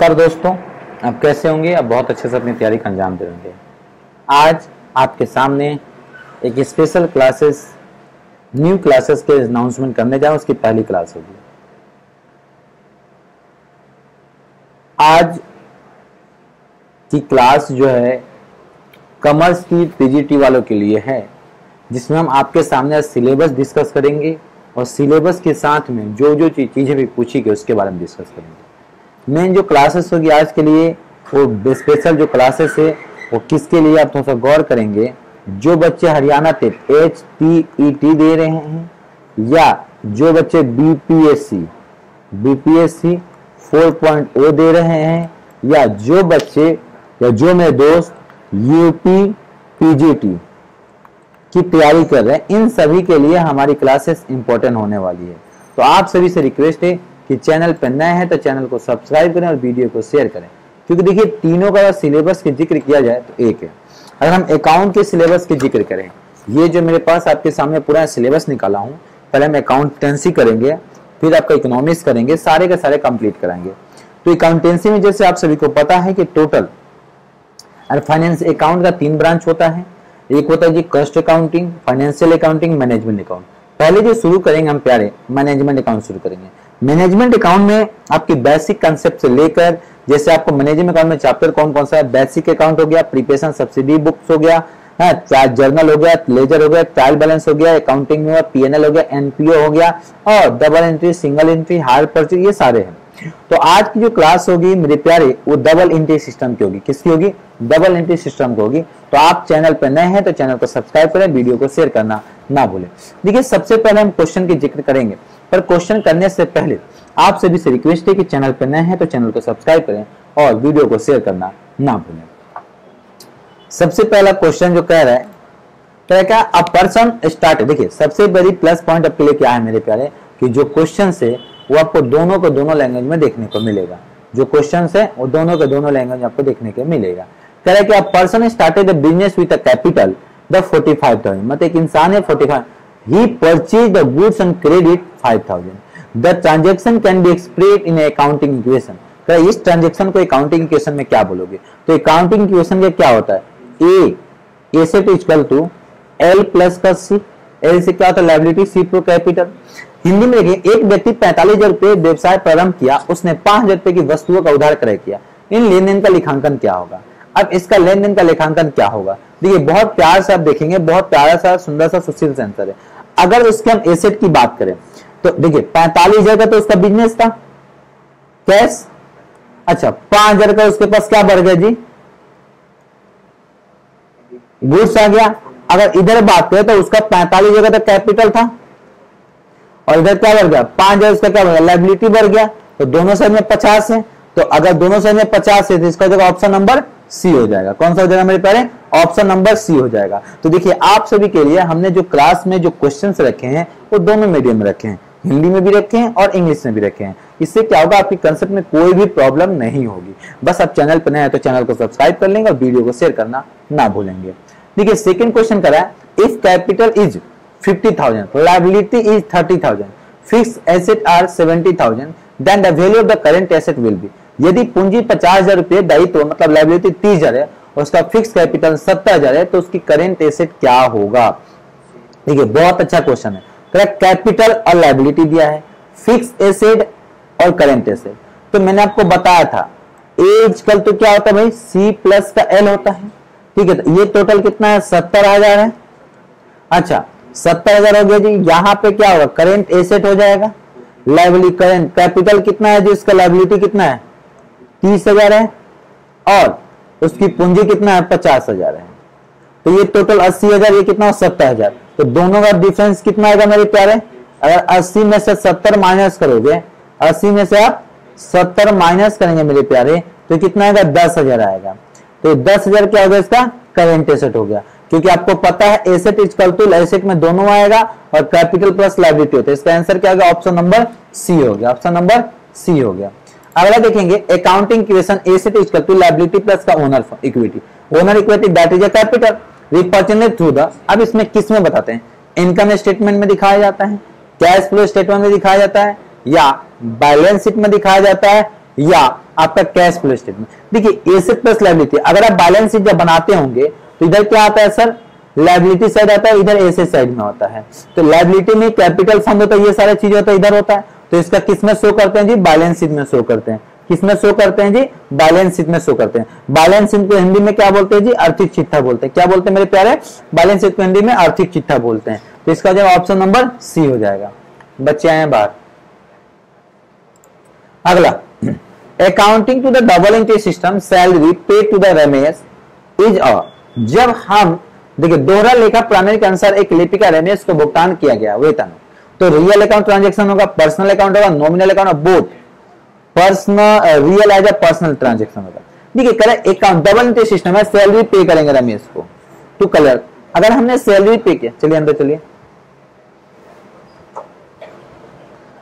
नमस्कार दोस्तों, आप कैसे होंगे? आप बहुत अच्छे से अपनी तैयारी का अंजाम दे होंगे। आज आपके सामने एक स्पेशल क्लासेस, न्यू क्लासेस के अनाउंसमेंट करने जा रहा हूं। उसकी पहली क्लास होगी। आज की क्लास जो है कॉमर्स की पीजीटी वालों के लिए है, जिसमें हम आपके सामने सिलेबस डिस्कस करेंगे और सिलेबस के साथ में जो जो चीजें भी पूछी गई उसके बारे में डिस्कस करेंगे। मेन जो क्लासेस होगी आज के लिए, वो स्पेशल जो क्लासेस है वो किसके लिए आप थोड़ा सा गौर करेंगे। जो बच्चे हरियाणा टेट HTET दे रहे हैं, या जो बच्चे बीपीएससी 4.0 दे रहे हैं, या जो बच्चे या जो मेरे दोस्त यूपी पीजीटी की तैयारी कर रहे हैं, इन सभी के लिए हमारी क्लासेस इंपॉर्टेंट होने वाली है। तो आप सभी से रिक्वेस्ट है कि चैनल पर नए हैं तो चैनल को सब्सक्राइब करें और वीडियो को शेयर करें, क्योंकि देखिए तीनों का सिलेबस के जिक्र किया जाए तो एक है। अगर हम अकाउंट के सिलेबस के जिक्र करें, ये जो मेरे पास आपके सामने पूरा सिलेबस निकाला हूं, पहले हम अकाउंटेंसी करेंगे, फिर आपका इकोनॉमिक्स करेंगे, सारे के सारे कंप्लीट कराएंगे। तो अकाउंटेंसी में जैसे आप सभी को पता है कि टोटल फाइनेंस अकाउंट का 3 ब्रांच होता है। एक होता है जी cost accounting, financial accounting, management account. पहले जो शुरू करेंगे हम प्यारे मैनेजमेंट अकाउंट शुरू करेंगे। मैनेजमेंट अकाउंट में आपकी बेसिक कंसेप्ट से लेकर, जैसे आपको मैनेजमेंट अकाउंट में चैप्टर कौन कौन सा है, बेसिक अकाउंट हो गया, प्रिपरेशन सब्सिडी बुक्स हो गया, जर्नल हो गया, लेजर हो गया, ट्रायल बैलेंस हो गया, अकाउंटिंग में पीएनएल हो गया, एनपीओ हो गया, और double entry, single entry, hire purchase, ये सारे हैं। तो आज की जो क्लास होगी मेरे प्यारे, वो डबल एंट्री सिस्टम की होगी। किसकी होगी? डबल एंट्री सिस्टम की होगी। तो आप चैनल पर नए हैं तो चैनल को सब्सक्राइब करें, वीडियो को शेयर करना ना भूलें। देखिए सबसे पहले हम क्वेश्चन की जिक्र करेंगे, पर क्वेश्चन करने से पहले आप सभी से रिक्वेस्ट है कि चैनल पर नए हैं तो चैनल को सब्सक्राइब करें और वीडियो को शेयर करना ना भूलें। सबसे पहला क्वेश्चन जो कह रहा है, क्या अ पर्सन स्टार्ट। देखिए सबसे बड़ी प्लस पॉइंट आपके लिए क्या है मेरे प्यारे, कि जो क्वेश्चन है वो आपको दोनों को दोनों लैंग्वेज में देखने को मिलेगा। जो क्वेश्चन है वो दोनों के दोनों लैंग्वेज में आपको देखने को मिलेगा। कह रहा है कि a person started a business with a capital the 45,000, मतलब एक इंसान है 45, he purchased the goods on credit 5,000। The transaction can be expressed in accounting equation. इस ट्रांजेक्शन को अकाउंटिंग इक्वेशन में क्या बोलोगे? तो अकाउंटिंग इक्वेशन में क्या होता है, A asset equal to L plus का सी। एल से क्या होता है? Liability, C pro capital. Hindi में देखिए, एक व्यक्ति 45,000 रुपए व्यवसाय प्रारंभ किया, उसने 5,000 रुपए की वस्तुओं का उधार क्रय किया। इन लेन देन का लेखांकन क्या होगा? अब इसका लेन देन का लेखांकन क्या होगा? देखिए बहुत प्यार से आप देखेंगे, बहुत प्यारा सा सुंदर सा सुशील सेंसर है। अगर उसके हम एसेट की बात करें तो देखिए 45,000 का तो उसका बिजनेस था, कैश। अच्छा 5,000 का उसके पास क्या बढ़ गया जी? गुड्स आ गया। अगर इधर बात करें तो उसका 45,000 का तो कैपिटल था, और इधर क्या बढ़ गया? 5,000 उसका क्या बढ़ गया? लायबिलिटी बढ़ गया। तो दोनों साइड में 50 है, तो अगर दोनों साइड में 50 है तो इसका जगह ऑप्शन नंबर सी हो जाएगा। कौन सा हो जाएगा मेरे प्यारे? ऑप्शन नंबर सी हो जाएगा। तो देखिए आप सभी के लिए हमने जो क्लास में जो क्वेश्चंस रखे हैं वो दोनों मीडियम में रखे हैं, हिंदी में भी रखे हैं और इंग्लिश में भी रखे हैं। इससे क्या होगा, आपकी कंसेप्ट में कोई भी प्रॉब्लम नहीं होगी। बस आप चैनल पर नए हैं तो चैनल को सब्सक्राइब कर लेंगे और वीडियो को शेयर करना ना भूलेंगे। देखिए सेकंड क्वेश्चन करा है, if capital is 50,000, liability is 30,000, fixed asset are 70,000, then the value of the current asset will be. यदि पूंजी 50,000 रुपए, दायित्व मतलब लायबिलिटी 30,000 है और उसका फिक्स कैपिटल 70,000 है, तो उसकी करंट एसेट क्या होगा? देखिए बहुत अच्छा क्वेश्चन है। कैपिटल और लायबिलिटी दिया है, फिक्स एसेट और करंट एसेट। तो मैंने आपको बताया था एज कल तो क्या होता है भाई, सी प्लस का एल होता है। ठीक है, तो ये टोटल कितना है? 70,000 है। अच्छा 70,000 हो गया जी। यहाँ पे क्या होगा? करंट एसेट हो जाएगा। लायबिलिटी, करंट कैपिटल कितना है जी? इसका लायबिलिटी कितना है? 30,000 है, और उसकी पूंजी कितना है? 50,000 है। तो ये टोटल 80,000, ये कितना? 70,000। तो दोनों का डिफरेंस कितना आएगा मेरे प्यारे? अगर 80 में से 70 माइनस करोगे, 80 में से आप 70 माइनस करेंगे मेरे प्यारे, तो कितना आएगा? 10,000 आएगा। तो 10,000 क्या होगा? इसका करंट एसेट हो गया। क्योंकि आपको पता है एसेट इक्वल टू एसेट में दोनों आएगा और कैपिटल प्लस लायबिलिटी होता है। इसका आंसर क्या होगा? ऑप्शन नंबर सी हो गया। ऑप्शन नंबर सी हो गया। अगला देखेंगे, accounting equation asset equal to liability plus का owner equity. Owner equity that is a capital represented through the. अब इसमें किस में बताते हैं? इनकम स्टेटमेंट में दिखाया जाता है, कैश फ्लो स्टेटमेंट में दिखाया जाता है, या बैलेंस शीट में दिखाया जाता है, या आपका कैश फ्लो स्टेटमेंट। देखिए एसेट प्लस लायबिलिटी, अगर आप बैलेंस शीट जब बनाते होंगे तो इधर क्या आता है सर, लायबिलिटी साइड आता है, इधर एसेट साइड में होता है। तो लायबिलिटी में कैपिटल फंड होता है, ये सारा चीज होता है, इधर होता है। तो इसका किस में शो करते हैं जी, बैलेंस शीट में शो करते हैं। किस में शो करते हैं जी, बैलेंस शीट में शो करते हैं। बैलेंस शीट को हिंदी में क्या बोलते हैं जी, आर्थिक चिट्ठा बोलते हैं। क्या बोलते हैं मेरे प्यारे, बैलेंस शीट को हिंदी में आर्थिक चिट्ठा बोलते हैं। तो इसका जवाब ऑप्शन नंबर सी हो जाएगा। बच्चे आए बाहर। अगला, accounting to the double entry system salary paid to the Ramesh is a, जब हम देखिए दोहरा लेखा प्रणाली के अनुसार एक लिपिका रमेश को भुगतान किया गया वेतन, तो रियल अकाउंट ट्रांजेक्शन होगा, पर्सनल अकाउंट होगा, nominal account, both personal real as a personal transaction होगा। देखिए करें अकाउंट डबल एंट्री सिस्टम है, सैलरी पे करेंगे रमेश को टू कलर। अगर हमने सैलरी पे किया, चलिए अंदर चलिए,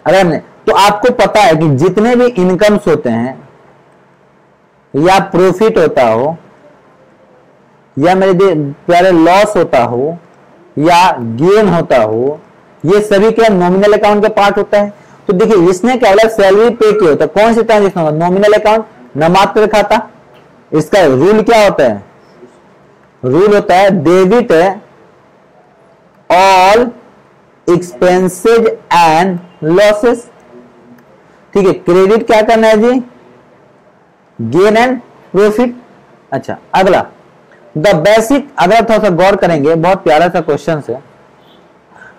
अगर हमने, तो आपको पता है कि जितने भी इनकम्स होते हैं या प्रॉफिट होता हो या मेरे प्यारे लॉस होता हो या गेन होता हो, ये सभी क्या नॉमिनल अकाउंट का पार्ट होता है। तो देखिए इसने क्या बोला, सैलरी पे किया होता है, कौन सी ट्रांजेक्शन होगा, नॉमिनल अकाउंट, नामात्र खाता। इसका रूल क्या होता है, रूल होता है debit all expenses and losses. ठीक है, क्रेडिट क्या करना है जी, गेन एंड प्रॉफिट। अच्छा अगला, द बेसिक, अगर थोड़ा सा गौर करेंगे, बहुत प्यारा सा क्वेश्चन है।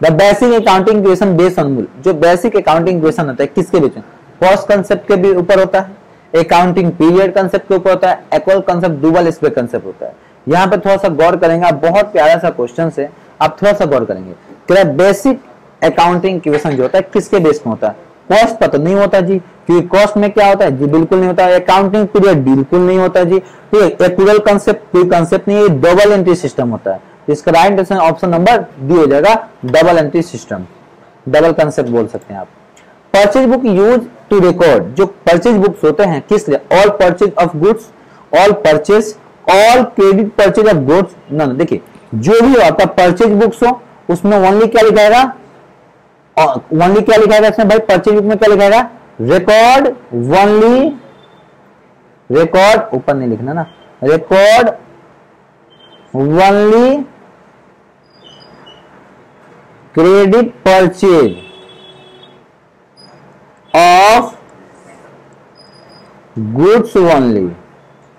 The basic accounting equation based on मूल, जो बेसिक अकाउंटिंग इक्वेशन होता है किसके बीच में, कॉस्ट कंसेप्ट के भी ऊपर होता है, अकाउंटिंग पीरियड कंसेप्ट के ऊपर होता है, equal concept, dual aspect concept होता है। यहाँ पे थोड़ा सा गौर करेंगे आप, बहुत प्यारा सा क्वेश्चन है, आप थोड़ा सा गौर करेंगे। बेसिक अकाउंटिंग इक्वेशन जो होता है किसके बेस में होता है, कॉस्ट पर तो नहीं होता जी, क्योंकि कॉस्ट में क्या होता है जी, बिल्कुल नहीं होता। अकाउंटिंग पीरियड बिल्कुल नहीं होता जी, इक्वल कंसेप्ट कोई कंसेप्ट नहीं है, डबल एंट्री सिस्टम होता है। इसका right answer option number D हो जाएगा, double entry system, double concept बोल सकते हैं आप। Purchase book use to record, जो परचेज बुक्स होते हैं किस लिए, all purchase of goods, all purchase, all credit purchase of goods. ना देखिए जो भी हो आपका परचेज बुक्स हो उसमें ओनली क्या लिखाएगा, ओनली क्या लिखाएगा इसमें भाई, परचेज बुक में क्या लिखाएगा, रिकॉर्ड ओनली, रिकॉर्ड ऊपर नहीं लिखना ना, record only credit purchase of goods only,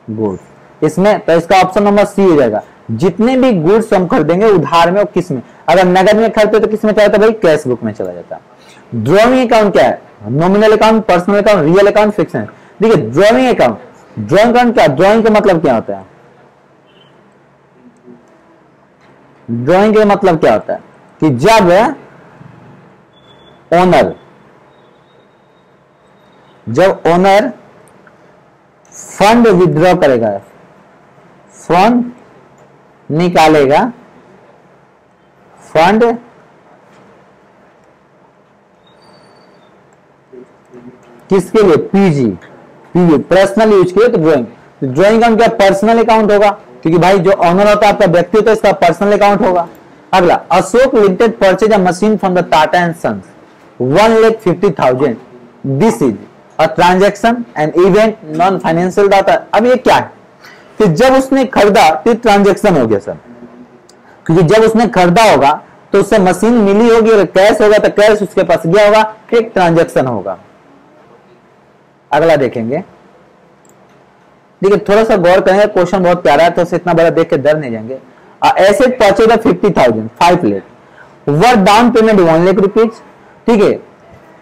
goods. इसमें तो इसका ऑप्शन नंबर सी हो जाएगा। जितने भी गुड्स हम खरीदेंगे उधार में और किस में, अगर नगद में खरीदते तो किस में चला जाता भाई, कैश बुक में चला जाता। ड्रॉइंग अकाउंट क्या है, nominal account, personal account, real account, fix है। देखिए ड्रॉइंग अकाउंट, ड्रॉइंग अकाउंट क्या, ड्रॉइंग का मतलब क्या होता है, ड्रॉइंग का मतलब क्या होता है कि जब ओनर फंड विड्रॉ करेगा, फंड निकालेगा, फंड किसके लिए, पीजी, पीजी पर्सनल यूज के लिए। तो ड्रॉइंग अकाउंट क्या, पर्सनल अकाउंट होगा, क्योंकि भाई जो ऑनर होता है आपका व्यक्ति होता है, इसका पर्सनल अकाउंट होगा। अगला, Ashok limited purchase a machine from the Tata and sons 1,50,000, this is a transaction and event non financial data. अब ये क्या है कि जब उसने खरीदा तो ट्रांजैक्शन हो गया सर, क्योंकि जब उसने खरीदा होगा तो उससे मशीन मिली होगी और कैश होगा तो कैश उसके पास गया होगा, एक ट्रांजैक्शन होगा। अगला देखेंगे, देखिए थोड़ा सा गौर करेंगे, क्वेश्चन बहुत प्यारा है तो उसे इतना बड़ा देख के डर नहीं जाएंगे। Asset purchase of 50,000, 5 lakh, worth down payment 1 lakh rupees, ठीक है,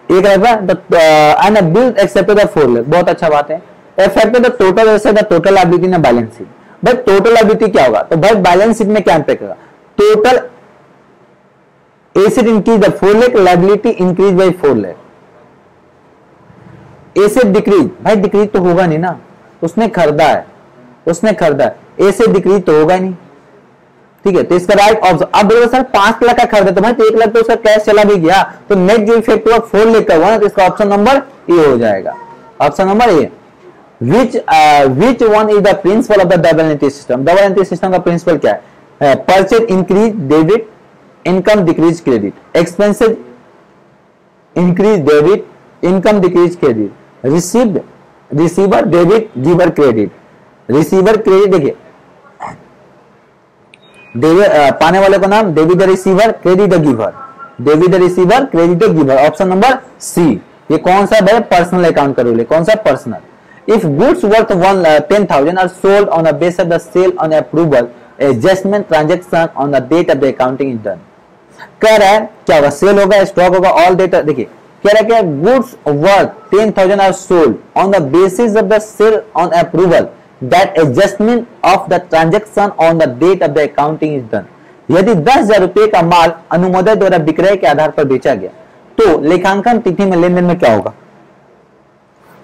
एक and bill accepted of 4 lakh, बहुत अच्छा बात है। Affected the total asset, the total liability in balance sheet. भाई टोटल लायबिलिटी क्या होगा, तो भाई बैलेंस शीट में क्या इंपैक्ट होगा, total asset increase the 4 lakh, liability increase by 4 lakh. Asset decrease, भाई डिक्रीज तो होगा नहीं ना, उसने खरीदा है, उसने खरीदा है, एसेट डिक्रीज तो होगा ही नहीं, ठीक है। तो इसका राइट ऑप्शन, अब बोलो सर 5 लाख का खरीदा तो भाई तो 1 लाख तो उसका कैश चला भी गया, तो नेट जो इफेक्ट हुआ 4 लाख का हुआ, तो इसका ऑप्शन नंबर ए हो जाएगा, option number A. which one is the principle of the double entry system? Double entry system का प्रिंसिपल क्या है, purchase increase debit, income decrease credit, expenses increase debit, income decrease credit, received receiver debit, giver credit. Receiver credit, देखिए पाने वाले का नाम debit the receiver, credit the giver, debit the receiver, credit the giver, option number C. ये कौन सा है? Personal account का रूल है। कौन सा? Personal. If goods worth 10,000 are sold on the base of the sale on approval, adjustment transaction on the date of the accounting is done. कह रहा है क्या होगा? सेल होगा, स्टॉक होगा, ऑल डेटा। देखिए कह रहा है क्या? Goods worth 10,000 are sold on the basis of the sale on approval, that adjustment of the transaction on the date of the accounting is done. यदि 10,000 रुपए का माल अनुमोदन द्वारा विक्रय के आधार पर बेचा गया तो लेखांकन तिथि में लेन देन में क्या होगा?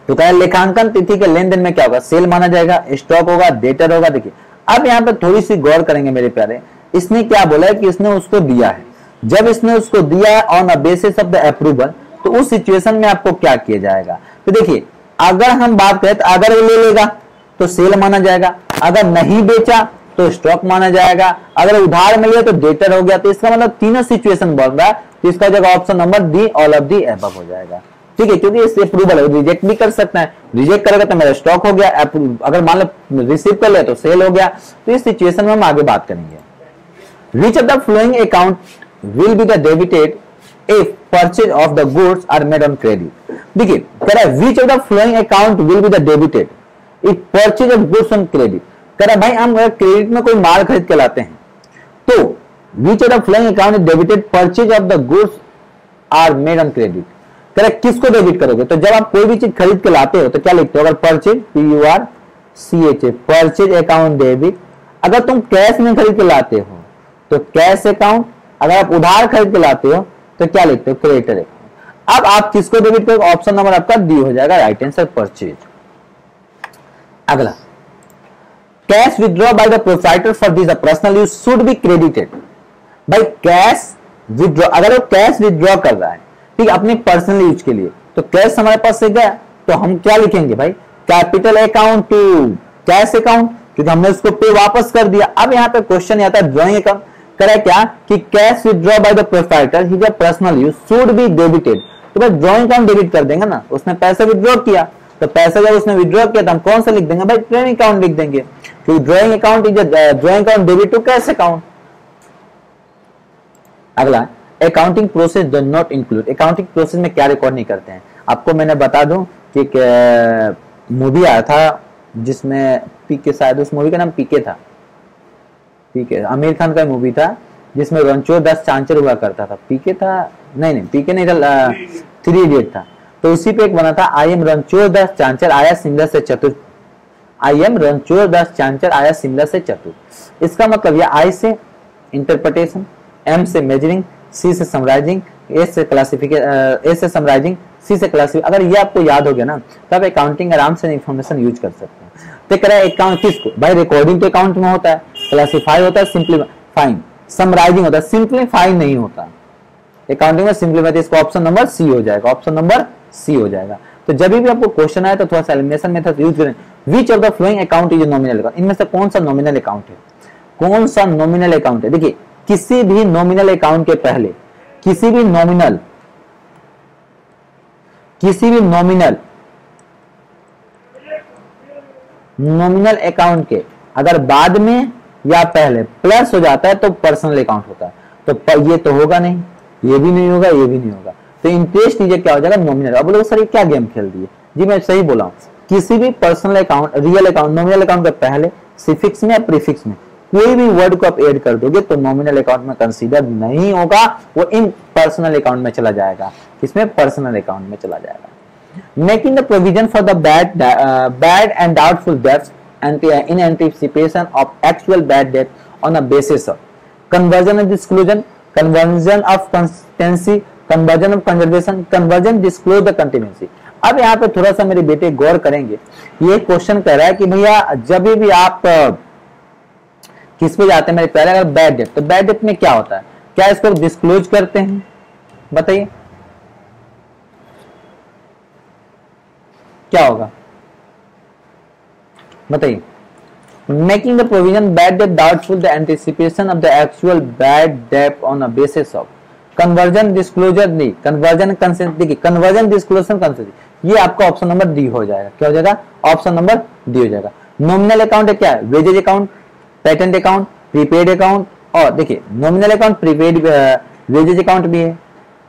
तो कह लेखांकन तिथि के लेन देन में क्या होगा? सेल माना जाएगा, स्टॉक होगा, डेटर होगा। देखिए अब यहाँ पर थोड़ी सी गौर करेंगे मेरे प्यारे। इसने क्या बोला है कि इसने उसको दिया है। जब इसने उसको दिया है on the basis of the approval, तो उस सिचुएशन में आपको क्या किया जाएगा? तो देखिए अगर हम बात करें तो अगर वो ले लेगा तो सेल माना जाएगा, अगर नहीं बेचा तो स्टॉक माना जाएगा, अगर उधार में लिया तो डेटर हो गया। तो इसका मतलब तीनों सिचुएशन बोल रहा है, तो इसका जगह option number D, all of the above हो जाएगा। ठीक है, क्योंकि इससे अप्रूवल है, रिजेक्ट भी कर सकता है। रिजेक्ट करेगा तो मेरा स्टॉक हो गया, अगर मान लो रिसीव कर लिया तो सेल हो गया। तो इस सिचुएशन में हम आगे बात करेंगे। Which of the following account will be the debited if purchase of the goods are made on credit. देखिए कह रहा है which of the following account will be the debited if purchase of goods on credit. कह रहा है भाई हम credit में कोई माल खरीद के लाते हैं तो which of the following account is debited purchase of the goods are made on credit. कह रहा है किसको डेबिट करोगे? तो जब आप कोई भी चीज खरीद के लाते हो तो क्या लिखते हो? अगर purchase, PURCH, purchase account debit. अगर तुम कैश में खरीद के लाते हो तो कैश अकाउंट, अगर आप उधार खरीद के लाते हो तो क्या लिखते हो? Creditor account. अब आप किसको डेबिट करोगे? ऑप्शन नंबर आपका डी हो जाएगा, राइट आंसर परचेज। अगला, cash withdraw by the proprietor for this personal use should be credited. भाई कैश विथड्रॉ, अगर वो कैश विथड्रॉ कर रहा है ठीक अपने पर्सनल यूज के लिए, तो कैश हमारे पास से गया तो हम क्या लिखेंगे भाई? Capital account to cash account, क्योंकि हमने उसको पे वापस कर दिया। अब यहाँ पे क्वेश्चन आता है ड्रॉइंग अकाउंट। करे क्या कि cash withdraw by the proprietor his personal use should be debited. तो भाई ड्रॉइंग अकाउंट डेबिट कर देंगे ना, उसने पैसा विथड्रॉ किया तो पैसा जब उसने विथड्रॉ किया तो हम कौन सा लिख देंगे भाई? ड्रॉइंग अकाउंट लिख देंगे, क्योंकि drawing account is drawing account debit to cash account. अगला, accounting process does not include. Accounting process में क्या रिकॉर्ड नहीं करते हैं? आपको मैंने बता दूं कि मूवी आया था जिसमें पीके, शायद उस मूवी का नाम पीके था, पीके आमिर खान का मूवी था जिसमें रणछोड़ दास चांचर हुआ करता था। पीके था? नहीं पीके नहीं था, 3 इडियट था। तो उसी पे एक बना था, आई एम रणछोड़ दास चांचर आया शिमला से चतुर। आई एम रणछोड़ दास चांचर आया शिमला से चतुर। इसका मतलब ये आई से इंटरप्रिटेशन, एम से मेजरिंग, सी से समराइजिंग, एस से क्लासिफिकेशन, एस से समराइजिंग, सी से क्लासिफिकेशन। अगर ये आपको याद हो गया ना तब अकाउंटिंग आराम से इंफॉर्मेशन यूज कर सकते हैं। तो कह रहा है अकाउंट किसको? भाई रिकॉर्डिंग तो अकाउंट में होता है, क्लासिफाई होता है, सिंप्लीफाइंग, समराइजिंग होता है, सिंप्लीफाइंग नहीं होता अकाउंटिंग में। सिंप्लीफाई, इसको ऑप्शन नंबर सी हो जाएगा, ऑप्शन नंबर सी हो जाएगा। तो जब भी आपको क्वेश्चन आए तो थोड़ा सा एलिमिनेशन मेथड यूज करें। विच of the following account is nominal account. इनमें से कौन सा नॉमिनल अकाउंट है? कौन सा नॉमिनल अकाउंट है? देखिए किसी भी नॉमिनल अकाउंट के पहले, किसी भी नॉमिनल अकाउंट के अगर बाद में या पहले प्लस हो जाता है तो पर्सनल अकाउंट होता है। तो ये तो होगा नहीं, ये भी नहीं होगा, ये भी नहीं होगा। तो इंटरेस्ट लीजिए क्या हो जाएगा? नॉमिनल। अब बोलो सर ये क्या गेम खेल दिए? जी मैं सही बोला हूं, किसी भी personal account, real account, nominal account के पहले सिफिक्स में या प्रीफिक्स में कोई भी वर्ड को आप ऐड कर दोगे तो नॉमिनल अकाउंट में कंसीडर नहीं होगा, वो इन पर्सनल अकाउंट में चला जाएगा। किसमें? पर्सनल अकाउंट में चला जाएगा। Making the provision for the bad and doubtful debts in anticipation of actual bad debt on a basis of conversion of disclosure, conversion of contingency, conversion of conservation, conversion disclose the contingency। अब यहाँ पे थोड़ा सा मेरे बेटे गौर करेंगे। ये question कह रहा है कि भैया जब भी आप किस पे जाते हैं मेरे पहले, अगर बैड डेट, तो बैड डेट में क्या होता है? क्या इसको डिस्क्लोज करते हैं? बताइए क्या होगा? बताइए। Making the provision bad debt doubtful the anticipation of the actual bad debt on a basis of conversion disclosure नहीं, कन्वर्जन कंसेंट। देखिए कन्वर्जन डिस्क्लोजर कंसेंट ये आपका ऑप्शन नंबर डी हो जाएगा। क्या हो जाएगा? ऑप्शन नंबर डी हो जाएगा। नॉमिनल अकाउंट है क्या है? Wages account, patent account, prepaid account, और देखिए nominal account prepaid wages account भी है,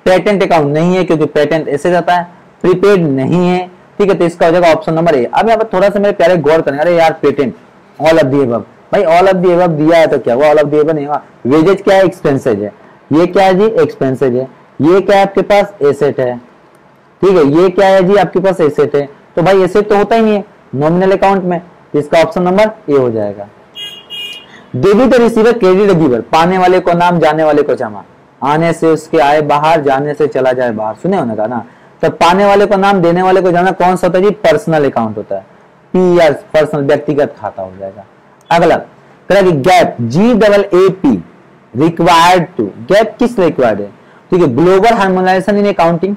पेटेंट अकाउंट नहीं है क्योंकि पेटेंट ऐसे जाता है, प्रीपेड नहीं है, ठीक है, तो इसका हो जाएगा ऑप्शन नंबर ए। अब यहाँ पर थोड़ा सा मेरे प्यारे गौर करेंगे, अरे यार patent all of the above, भाई ऑल ऑफ द अबव दिया है तो क्या हुआ, ऑल ऑफ द अबव नहीं हुआ। वेजेज क्या है? एक्सपेंसेज है। ये क्या है जी? एक्सपेंसेज है। ये क्या है आपके पास? एसेट है, ठीक है। ये क्या है जी? आपके पास एसेट है। तो भाई एसेट तो होता ही नहीं है नॉमिनल अकाउंट में, तो इसका ऑप्शन नंबर ए हो जाएगा। डेबिट रिसीवर, क्रेडिट गिवर, पाने वाले को नाम, जाने वाले को जमा, आने से उसके आए बाहर, जाने से चला जाए बाहर, सुने होने का ना। तो पाने वाले को नाम, देने वाले को जाना कौन सा होता है जी? पर्सनल अकाउंट होता है, पीआर पर्सनल व्यक्तिगत खाता हो जाएगा। अगला GAAP, GAAP, required to, GAAP किस रिक्वायर्ड है? ठीक है, global harmonisation in accounting,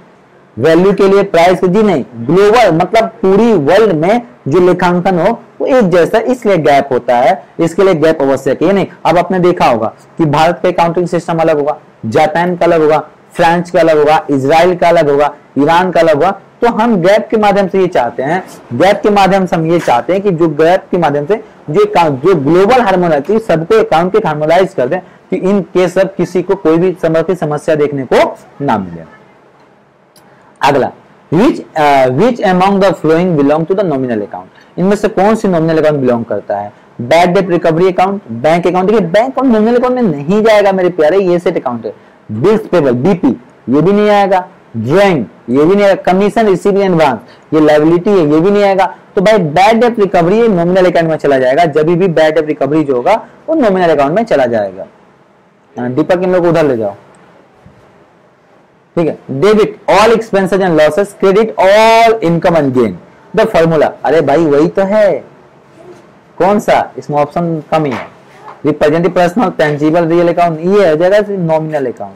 value के लिए, प्राइस के जी नहीं, ग्लोबल मतलब पूरी वर्ल्ड में जो लेखांकन हो वो एक जैसा, इसलिए गैप होता है, इसके लिए गैप आवश्यक है। ये नहीं, अब आपने देखा होगा कि भारत का अकाउंटिंग सिस्टम अलग होगा, जापान का अलग होगा, फ्रांस का अलग होगा, इजराइल का अलग होगा, ईरान का अलग होगा। तो हम गैप के माध्यम से ये चाहते हैं, गैप के माध्यम से हम ये चाहते हैं कि जो गैप के माध्यम से जो ग्लोबल हार्मोनाइजेशन सबको अकाउंटिंग हार्मोनाइज कर दें कि इन केस अब किसी को कोई भी समस्या देखने को ना मिले। अगला, which among the following belong to the nominal account, इनमें से कौन सी नॉमिनल अकाउंट बिलोंग करता है? Bad debt recovery account, bank account, देखिए बैंक और नॉमिनल अकाउंट में नहीं जाएगा मेरे प्यारे, ये सेट अकाउंट है। बिल्स पेबल, बीपी, ये भी नहीं आएगा। ड्राइंग, ये भी नहीं आएगा। कमीशन रिसीव इन एडवांस, ये लायबिलिटी है, ये भी नहीं आएगा। तो भाई bad debt recovery nominal account में चला जाएगा, जब भी बैड डेट रिकवरी जो होगा वो नॉमिनल अकाउंट में चला जाएगा। दीपक इन लोग उधर ले जाओ, ठीक है। Debit all expenses and losses, credit all income and gain. The formula, अरे भाई वही तो है, कौन सा? इसमें ऑप्शन कम ही है। Representative personal, tangible real account, ये हो जाएगा नॉमिनल अकाउंट,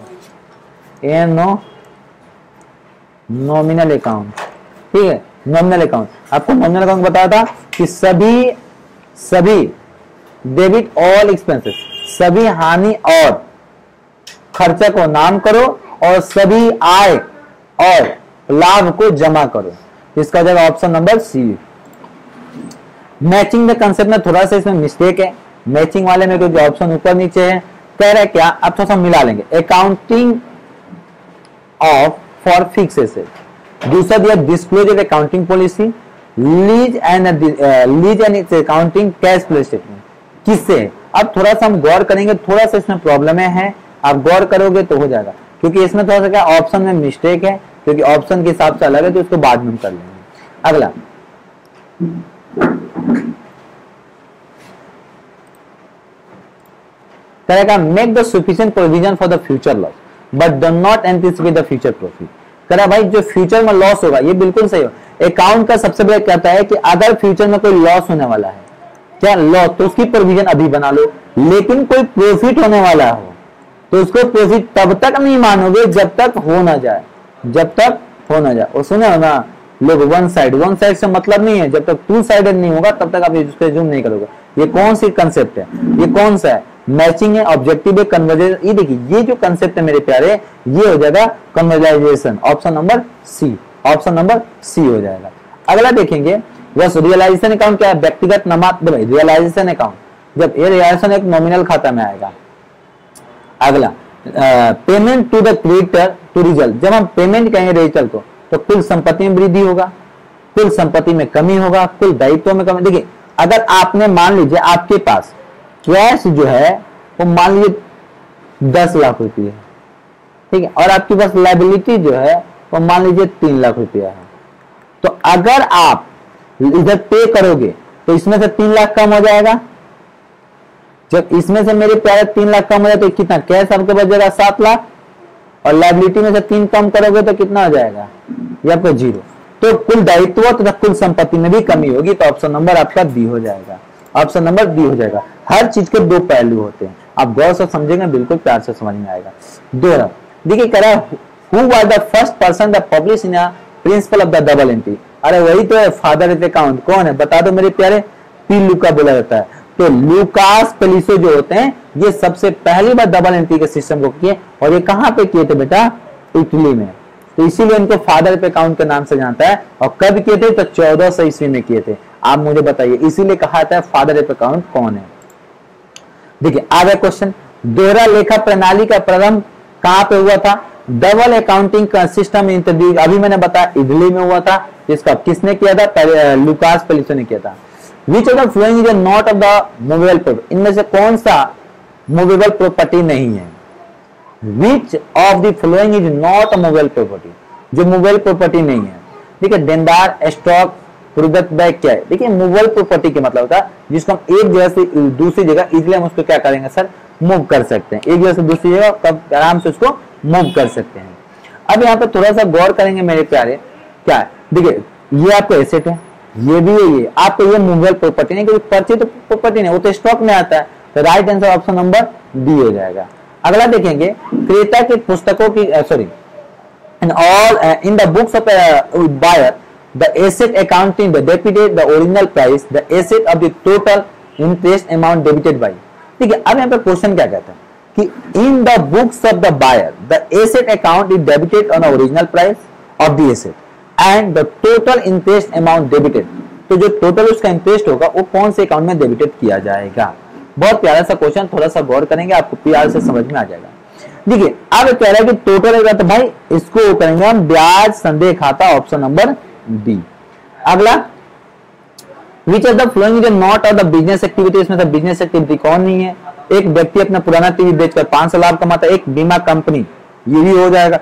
नॉमिनल अकाउंट, ठीक है। नॉमिनल अकाउंट, आपको नॉमिनल अकाउंट बताया था कि सभी डेबिट ऑल एक्सपेंसेस, सभी हानि और खर्चा को नाम करो और सभी आय और लाभ को जमा करो। इसका जगह option number C. Matching the concept में थोड़ा सा इसमें मिस्टेक है, मैचिंग वाले में जो ऑप्शन ऊपर नीचे है, कह रहा है क्या, अब थोड़ा सा मिला लेंगे। Accounting of for fix asset, दूसरा दिया disclosure accounting policy, lease and it's accounting cash flow statement, किससे? अब थोड़ा सा हम गौर करेंगे, थोड़ा सा इसमें प्रॉब्लम है, आप गौर करोगे तो हो जाएगा, क्योंकि इसमें थोड़ा सा क्या ऑप्शन में मिस्टेक है, क्योंकि ऑप्शन के हिसाब से अलग है, तो उसको बाद में हम कर लेंगे। अगला, करेगा make the sufficient provision for the future loss but do not anticipate the future profit. करेगा भाई जो फ्यूचर में लॉस होगा, ये बिल्कुल सही हो। अकाउंट का सबसे बड़ा कहता है कि अगर फ्यूचर में कोई लॉस होने वाला है, क्या लॉस, तो उसकी प्रोविजन अभी बना लो, लेकिन कोई प्रॉफिट होने वाला हो तो उसको प्रॉफिट तब तक नहीं मानोगे जब तक हो ना जाए, जब तक हो ना जाए। और सुने हो ना लोग, वन साइड से मतलब नहीं है, जब तक टू साइडेड नहीं होगा तब तक आप इसको जूम नहीं करोगे। ये कौन सी कंसेप्ट है, ये कौन सा है? मैचिंग है, ऑब्जेक्टिव है, कन्वर्जेशन। ये देखिए ये जो कंसेप्ट है मेरे प्यारे, ये हो जाएगा conversation, option number C, option number C हो जाएगा। अगला देखेंगे बस रियलाइजेशन अकाउंट क्या है? व्यक्तिगत नमात, रियलाइजेशन अकाउंट, जब ये रियलाइजेशन एक नॉमिनल खाता में आएगा। अगला payment to the creditor to result, जब हम पेमेंट कहेंगे रेजिटल को तो कुल संपत्ति में वृद्धि होगा, कुल संपत्ति में कमी होगा, कुल दायित्व में कमी। देखिए अगर आपने मान लीजिए आपके पास कैश जो है वो मान लीजिए 10 लाख रुपये है, ठीक है, और आपके पास लायबिलिटी जो है वो मान लीजिए 3 लाख रुपया है, तो अगर आप इधर पे करोगे तो इसमें से 3 लाख कम हो जाएगा। जब इसमें से मेरे प्यारे 3 लाख कम हो जाए तो कितना कैश आपके बचेगा? 7 लाख, और लायबिलिटी में से 3 कम करोगे तो कितना हो जाएगा? ये आपका 0। तो कुल दायित्व तथा कुल संपत्ति में भी कमी होगी, तो ऑप्शन नंबर आपका बी हो जाएगा, ऑप्शन नंबर बी हो जाएगा। हर चीज के दो पहलू होते हैं, आप गौर से समझेंगे बिल्कुल प्यार से समझ में आएगा। दोहरा देखिए कह रहा है who was the first person that publish in a principle of the double entry. अरे वही तो है, फादर ऑफ अकाउंट। कौन है बता दो मेरे प्यारे? पी लुका बोला जाता है। तो लुकास पेलिसो जो होते हैं ये सबसे पहली बार डबल एंट्री के सिस्टम को किए, और ये कहां पे किए थे बेटा? इटली में। तो इसीलिए इनको फादर ऑफ अकाउंट के नाम से जानता है। और कब किए थे? तो 1400 ईस्वी में किए थे। आप मुझे बताइए इसीलिए कहा जाता है फादर ऑफ अकाउंट कौन है। देखिए आगे क्वेश्चन, दोहरा लेखा प्रणाली का प्रारंभ कहां पे हुआ था? डबल अकाउंटिंग का सिस्टम इंट्रोड्यूस, अभी मैंने बताया इटली में हुआ था, जिसका किसने किया था? लुकास पेलिसो ने किया था। विच of the following is not of the movable property, इनमें से कौन सा मूवेबल प्रॉपर्टी नहीं है? Which of the following is not a movable property, जो मूवेबल प्रॉपर्टी नहीं है। ठीक है, देनदार, स्टॉक, प्रोडक्ट बैक क्या है? देखिए मूवेबल प्रॉपर्टी के मतलब होता है जिसको हम एक जगह से दूसरी जगह इजीली हम उसको क्या करेंगे सर? मूव कर सकते हैं। एक जगह से दूसरी जगह तब आराम से उसको मूव कर सकते हैं। अब यहाँ पे थोड़ा सा गौर करेंगे मेरे प्यारे, क्या है? देखिए ये आपका एसेट है, ये भी है, ये आपको ये मूवेबल प्रॉपर्टी नहीं, क्योंकि परचेज तो प्रॉपर्टी नहीं, वो तो स्टॉक में आता है। तो right answer option number D हो जाएगा। अगला देखेंगे, क्रेता की पुस्तकों की sorry in all in the books of a buyer the asset accounting the debited the original price the asset of the total interest amount debited by। ठीक है, अब यहाँ पे क्वेश्चन क्या कहता है कि in the books of the buyer the asset account is debited on the original price of the asset and the total interest amount debited। तो जो टोटल उसका इंटरेस्ट होगा वो कौन से अकाउंट में डेबिटेड किया जाएगा? बहुत प्यारा सा क्वेश्चन, थोड़ा सा गौर करेंगे आपको प्यार से समझ में आ जाएगा। देखिए अब कह रहा है कि टोटल है, तो भाई इसको करेंगे हम ब्याज संदेह खाता, ऑप्शन नंबर डी। अगला, which of the following is not of the business activity, इसमें से बिजनेस एक्टिविटी कौन नहीं है? एक व्यक्ति अपना पुराना टीवी बेचकर 500 लाभ कमाता है, एक बीमा कंपनी, ये भी हो जाएगा,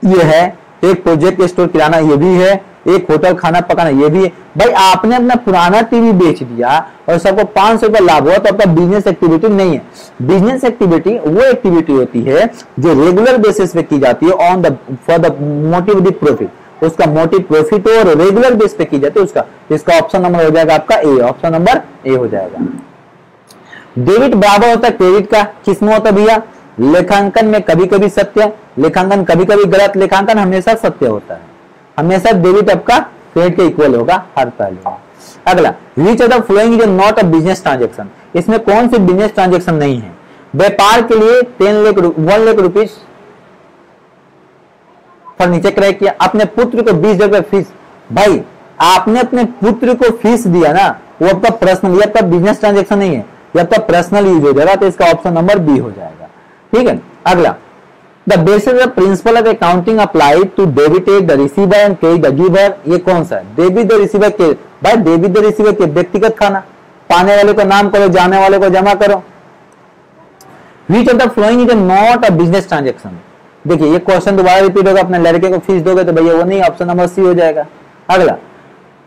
ये है। एक प्रोजेक्ट स्टोर किराना, ये भी है। एक होटल खाना पकाना, ये भी है। भाई आपने अपना पुराना टीवी बेच दिया और सबको 500 रुपया लाभ हुआ, तो आपका बिजनेस एक्टिविटी नहीं है। बिजनेस एक्टिविटी वो एक्टिविटी होती है जो रेगुलर बेसिस पे की जाती है on the for the motive the profit. उसका मोटिव प्रॉफिट हो और रेगुलर बेस पे की जाती है उसका। इसका ऑप्शन नंबर हो जाएगा आपका ए, ऑप्शन नंबर ए हो जाएगा। डेबिट बराबर होता है क्रेडिट का, किसमें होता है भैया? लेखांकन में कभी कभी सत्य, लेखांकन कभी कभी गलत, लेखांकन हमेशा सत्य होता है। हमेशा डेबिट आपका क्रेडिट के इक्वल होगा हर पहलू में। अगला, which of the following is not a business transaction, इसमें कौन सी बिजनेस ट्रांजेक्शन नहीं है? व्यापार के लिए 1 लाख रुपीज फर्नीचर क्रय किया, अपने पुत्र को 20 रुपए फीस। भाई आपने अपने पुत्र को फीस दिया ना, वो आपका पर्सनल, ये आपका बिजनेस ट्रांजेक्शन नहीं है, ये आपका पर्सनल यूज हो जाएगा। तो इसका ऑप्शन नंबर बी हो जाएगा। ठीक है, अगला, the basis of principle of accounting applied to debit the receiver and credit the giver, ये कौन सा है? डेबिट द रिसीवर के, भाई डेबिट द रिसीवर के व्यक्तिगत खाना, पाने वाले को नाम करो, जाने वाले को जमा करो। विच of the following is not a business transaction, देखिए ये क्वेश्चन दोबारा रिपीट होगा, अपने लड़के को फीस दोगे तो भैया वो नहीं, ऑप्शन नंबर सी हो जाएगा। अगला,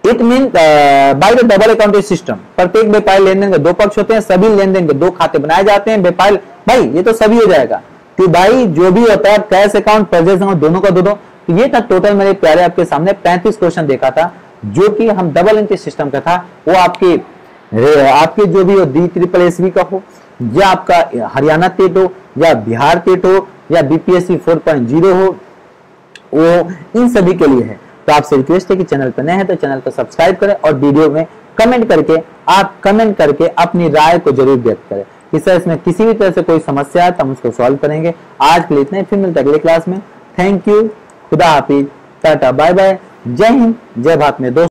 it mean by the double accounting system, प्रत्येक व्यापारी लेनदेन के 2 पक्ष होते हैं, सभी लेनदेन के 2 खाते बनाए जाते हैं। व्यापारी, भाई ये तो सभी हो जाएगा कि भाई जो भी होता है कैश अकाउंट, परचेज अकाउंट, दोनों का दो। तो ये था टोटल मेरे प्यारे आपके सामने 35 क्वेश्चन देखा था, जो कि हम डबल एंट्री सिस्टम का था। वो आपके जो भी हो DSSB का हो, या आपका हरियाणा टेट हो, या बिहार टेट हो, या BPSC 4.0 हो, वो इन सभी के लिए है। तो आपसे रिक्वेस्ट है कि चैनल पर नए हैं तो चैनल को सब्सक्राइब करें और वीडियो में कमेंट करके अपनी राय को जरूर व्यक्त करें कि सर इसमें किसी भी तरह से कोई समस्या है तो हम उसको सॉल्व करेंगे। आज के लिए इतना ही, फिर मिलते हैं अगले क्लास में। थैंक यू, खुदा हाफिज, टाटा, बाय बाय, जय हिंद, जय भारत में दोस्तों।